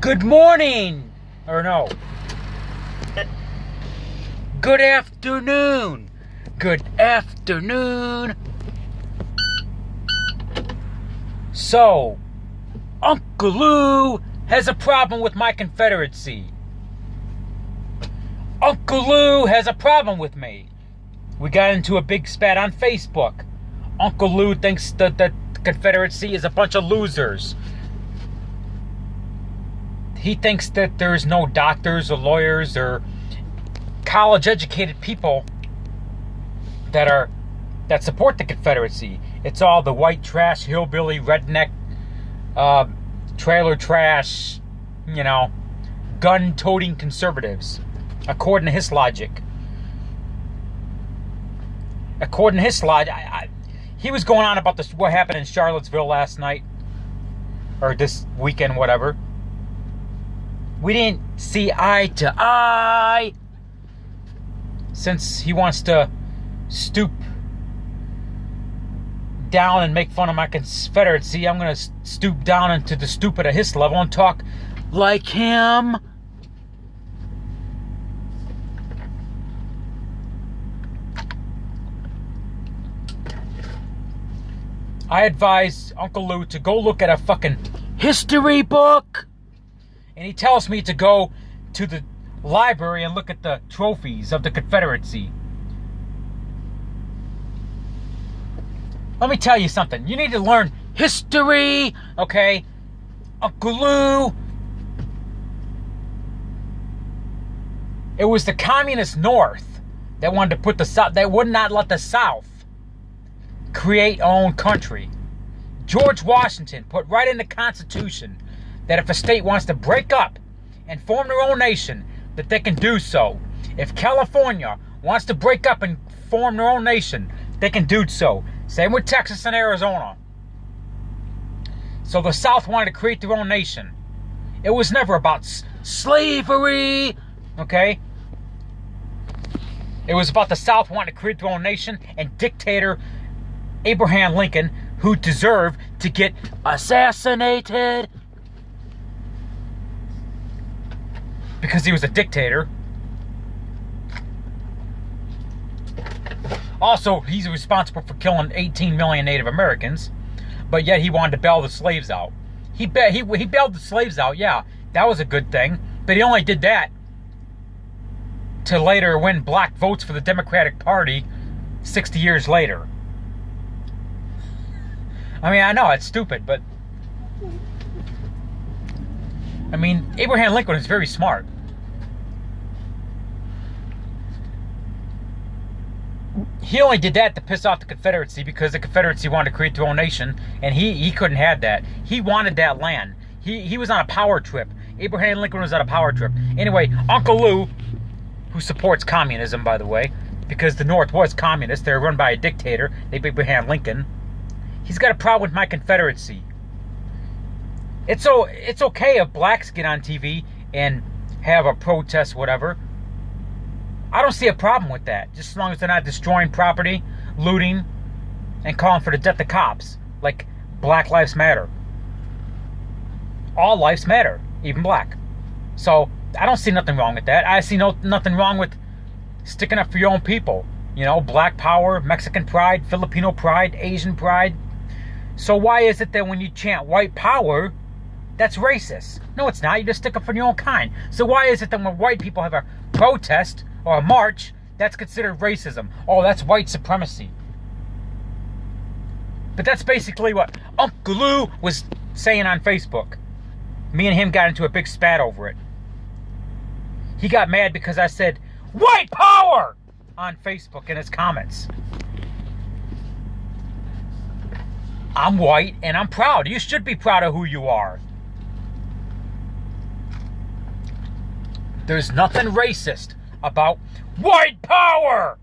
Good morning! Or no. Good afternoon! Good afternoon! So, Uncle Lou has a problem with my Confederacy. Uncle Lou has a problem with me. We got into a big spat on Facebook. Uncle Lou thinks that the Confederacy is a bunch of losers. He thinks that there's no doctors or lawyers or college-educated people that support the Confederacy. It's all the white trash, hillbilly, redneck, trailer trash, gun-toting conservatives, according to his logic. According to his logic, he was going on about what happened in Charlottesville last night, or this weekend, whatever. We didn't see eye to eye, since he wants to stoop down and make fun of my Confederacy. I'm going to stoop down into the stupid of his level and talk like him. I advise Uncle Lou to go look at a fucking history book. And he tells me to go to the library and look at the trophies of the Confederacy. Let me tell you something. You need to learn history, okay? Uncle Lou. It was the communist North that wanted to put the South, that would not let the South create own country. George Washington put right in the Constitution that if a state wants to break up and form their own nation, that they can do so. If California wants to break up and form their own nation, they can do so. Same with Texas and Arizona. So the South wanted to create their own nation. It was never about slavery, okay? It was about the South wanting to create their own nation, and dictator Abraham Lincoln, who deserved to get assassinated because he was a dictator. Also, he's responsible for killing 18 million Native Americans, but yet he wanted to bail the slaves out. He bailed the slaves out, yeah, that was a good thing, but he only did that to later win black votes for the Democratic Party 60 years later. I mean, I know it's stupid, but I mean, Abraham Lincoln is very smart. He only did that to piss off the Confederacy because the Confederacy wanted to create their own nation, and he couldn't have that. He wanted that land. He was on a power trip. Abraham Lincoln was on a power trip. Anyway, Uncle Lou, who supports communism, by the way, because the North was communist. They were run by a dictator, Abraham Lincoln. He's got a problem with my Confederacy. It's okay if blacks get on TV and have a protest, whatever. I don't see a problem with that, just as long as they're not destroying property, looting, and calling for the death of cops, like Black Lives Matter. All lives matter, even black. So I don't see nothing wrong with that. I see nothing wrong with sticking up for your own people. Black power, Mexican pride, Filipino pride, Asian pride. So why is it that when you chant white power, that's racist? No, it's not. You just stick up for your own kind. So why is it that when white people have a protest or a march, that's considered racism? Oh, that's white supremacy. But that's basically what Uncle Lou was saying on Facebook. Me and him got into a big spat over it. He got mad because I said, white power! On Facebook in his comments. I'm white and I'm proud. You should be proud of who you are. There's nothing racist about white power.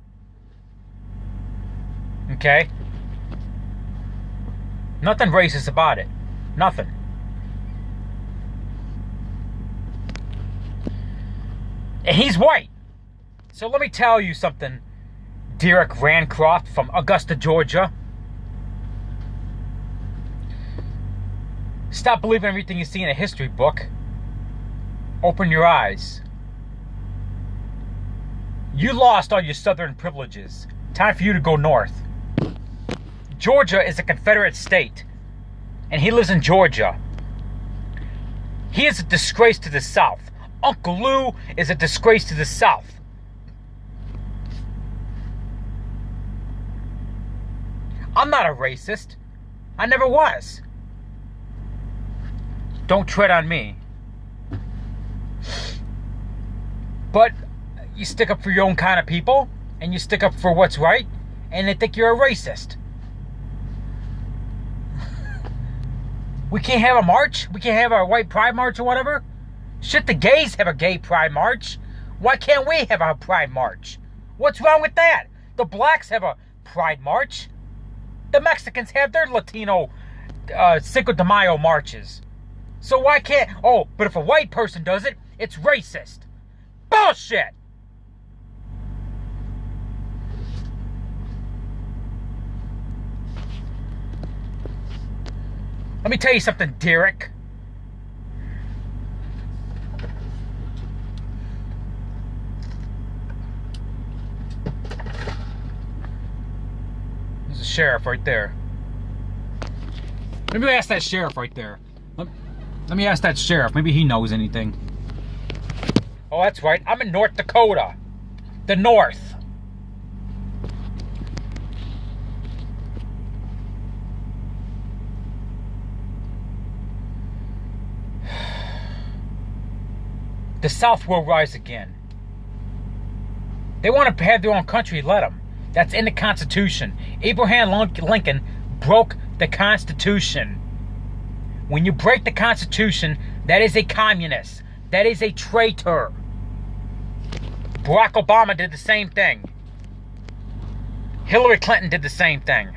Okay? Nothing racist about it. Nothing. And he's white. So let me tell you something, Derek Rancroft from Augusta, Georgia. Stop believing everything you see in a history book. Open your eyes. You lost all your southern privileges. Time for you to go north. Georgia is a Confederate state, and he lives in Georgia. He is a disgrace to the South. Uncle Lou is a disgrace to the South. I'm not a racist. I never was. Don't tread on me. But you stick up for your own kind of people, and you stick up for what's right, and they think you're a racist. We can't have a march? We can't have a white pride march or whatever? Shit, the gays have a gay pride march. Why can't we have a pride march? What's wrong with that? The blacks have a pride march. The Mexicans have their Latino Cinco de Mayo marches. So why can't... Oh, but if a white person does it, it's racist. Bullshit! Let me tell you something, Derek. There's a sheriff right there. Maybe ask that sheriff right there. Let me ask that sheriff. Maybe he knows anything. Oh, that's right. I'm in North Dakota. The North. The South will rise again. They want to have their own country, let them. That's in the Constitution. Abraham Lincoln broke the Constitution. When you break the Constitution, that is a communist. That is a traitor. Barack Obama did the same thing. Hillary Clinton did the same thing.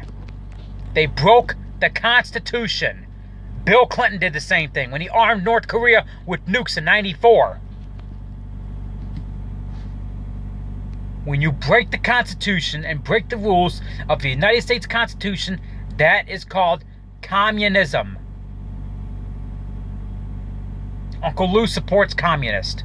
They broke the Constitution. Bill Clinton did the same thing when he armed North Korea with nukes in '94. When you break the Constitution and break the rules of the United States Constitution, that is called communism. Uncle Lou supports communist.